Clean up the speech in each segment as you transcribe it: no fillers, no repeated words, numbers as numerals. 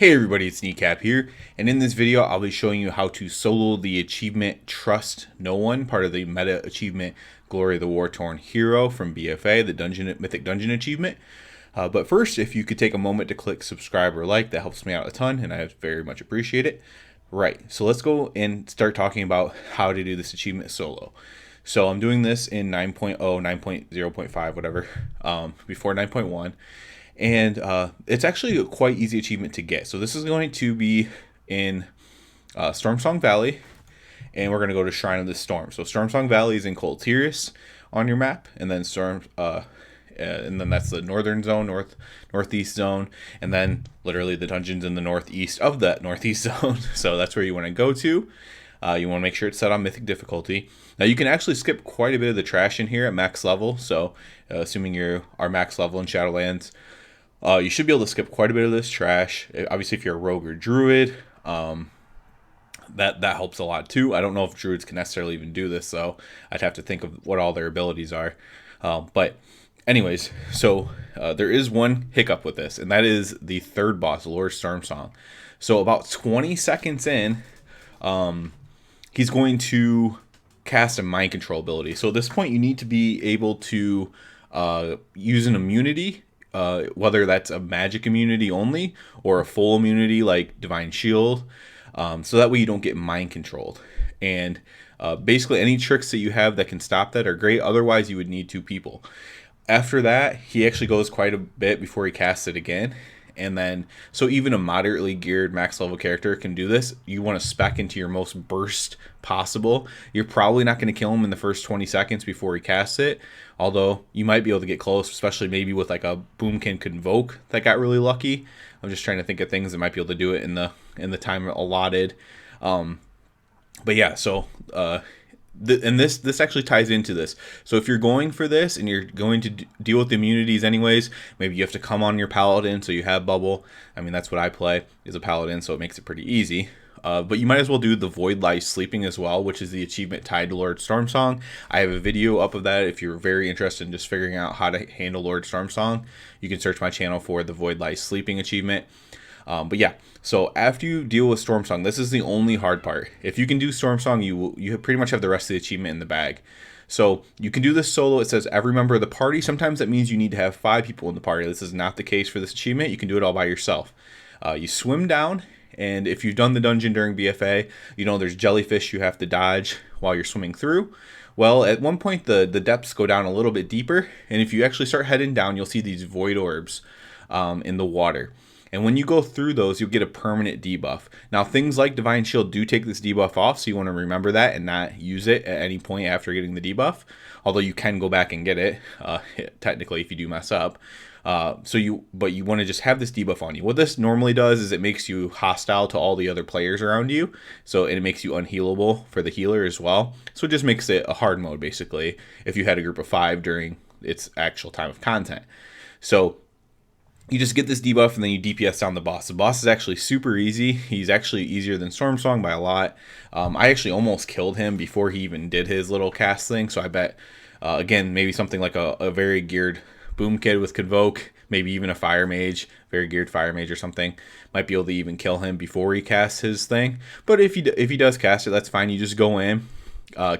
Hey everybody, it's Kneecap here, and in this video I'll be showing you how to solo the achievement Trust No One, part of the meta achievement Glory of the Wartorn Hero from BFA, the Mythic Dungeon achievement. But first, if you could take a moment to click subscribe or like, that helps me out a ton, and I very much appreciate it. Right, so let's go and start talking about how to do this achievement solo. So I'm doing this in 9.0, 9.0.5, whatever, before 9.1. And it's actually a quite easy achievement to get. So this is going to be in Stormsong Valley, and we're going to go to Shrine of the Storm. So Stormsong Valley is in Coltyrus on your map, and then and then that's the northern zone, northeast zone, and then literally the dungeons in the northeast of that northeast zone. So that's where you want to go to. You want to make sure it's set on mythic difficulty. Now you can actually skip quite a bit of the trash in here at max level. So assuming you are max level in Shadowlands, you should be able to skip quite a bit of this trash. Obviously, if you're a rogue or druid, that helps a lot too. I don't know if druids can necessarily even do this, so I'd have to think of what all their abilities are. But anyways, so there is one hiccup with this, and that is the third boss, Lord Stormsong. So about 20 seconds in, he's going to cast a mind control ability. So at this point, you need to be able to use an immunity, whether that's a magic immunity only or a full immunity like Divine Shield, so that way you don't get mind controlled. And basically any tricks that you have that can stop that are great. Otherwise, you would need two people. After that, he actually goes quite a bit before he casts it again. And then, so even a moderately geared max level character can do this. You want to spec into your most burst possible. You're probably not going to kill him in the first 20 seconds before he casts it, although you might be able to get close, especially maybe with like a Boomkin Convoke that got really lucky. I'm just trying to think of things that might be able to do it in the time allotted. But yeah, so and this actually ties into this. So if you're going for this and you're going to deal with the immunities anyways, maybe you have to come on your paladin so you have bubble. I mean, that's what I play, is a paladin, so it makes it pretty easy. But you might as well do the Void Lies Sleeping as well, which is the achievement tied to Lord Stormsong. I have a video up of that if you're very interested in just figuring out how to handle Lord Stormsong. You can search my channel for the Void Lies Sleeping achievement. But yeah, so after you deal with Stormsong, this is the only hard part. If you can do Stormsong, you pretty much have the rest of the achievement in the bag. So you can do this solo. It says every member of the party. Sometimes that means you need to have 5 people in the party. This is not the case for this achievement. You can do it all by yourself. You swim down, and if you've done the dungeon during BFA, you know there's jellyfish you have to dodge while you're swimming through. Well, at one point the depths go down a little bit deeper, and if you actually start heading down, you'll see these void orbs in the water. And when you go through those, you'll get a permanent debuff. Now, things like Divine Shield do take this debuff off, so you want to remember that and not use it at any point after getting the debuff. Although you can go back and get it, technically, if you do mess up. But you want to just have this debuff on you. What this normally does is it makes you hostile to all the other players around you. So it makes you unhealable for the healer as well. So it just makes it a hard mode, basically, if you had a group of 5 during its actual time of content. So you just get this debuff and then you DPS down the boss. The boss is actually super easy. He's actually easier than Stormsong by a lot. I actually almost killed him before he even did his little cast thing. So I bet, again, maybe something like a very geared Boom Kid with Convoke, maybe even a Fire Mage, very geared Fire Mage or something, might be able to even kill him before he casts his thing. But if he does cast it, that's fine. You just go in,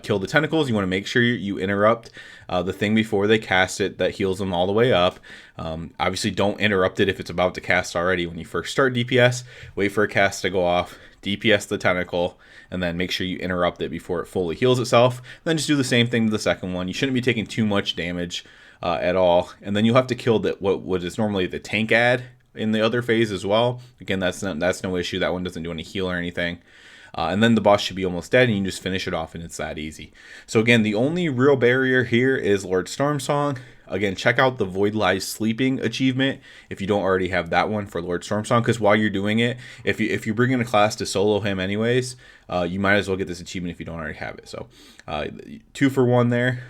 kill the tentacles. You want to make sure you interrupt the thing before they cast it that heals them all the way up. Obviously, don't interrupt it if it's about to cast already. When you first start DPS, wait for a cast to go off, DPS the tentacle, and then make sure you interrupt it before it fully heals itself. Then just do the same thing to the second one. You shouldn't be taking too much damage at all. And then you'll have to kill what is normally the tank ad in the other phase as well. Again, that's no issue. That one doesn't do any heal or anything. And then the boss should be almost dead, and you just finish it off, and it's that easy. So again, the only real barrier here is Lord Stormsong. Again, check out the Void Lies Sleeping achievement if you don't already have that one for Lord Stormsong, because while you're doing it, if you bring in a class to solo him anyways, you might as well get this achievement if you don't already have it. So 2 for 1 there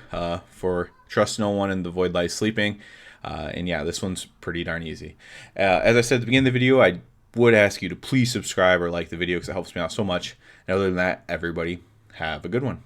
for Trust No One and the Void Lies Sleeping. And yeah, this one's pretty darn easy. As I said at the beginning of the video, I would ask you to please subscribe or like the video because it helps me out so much. And other than that, everybody have a good one.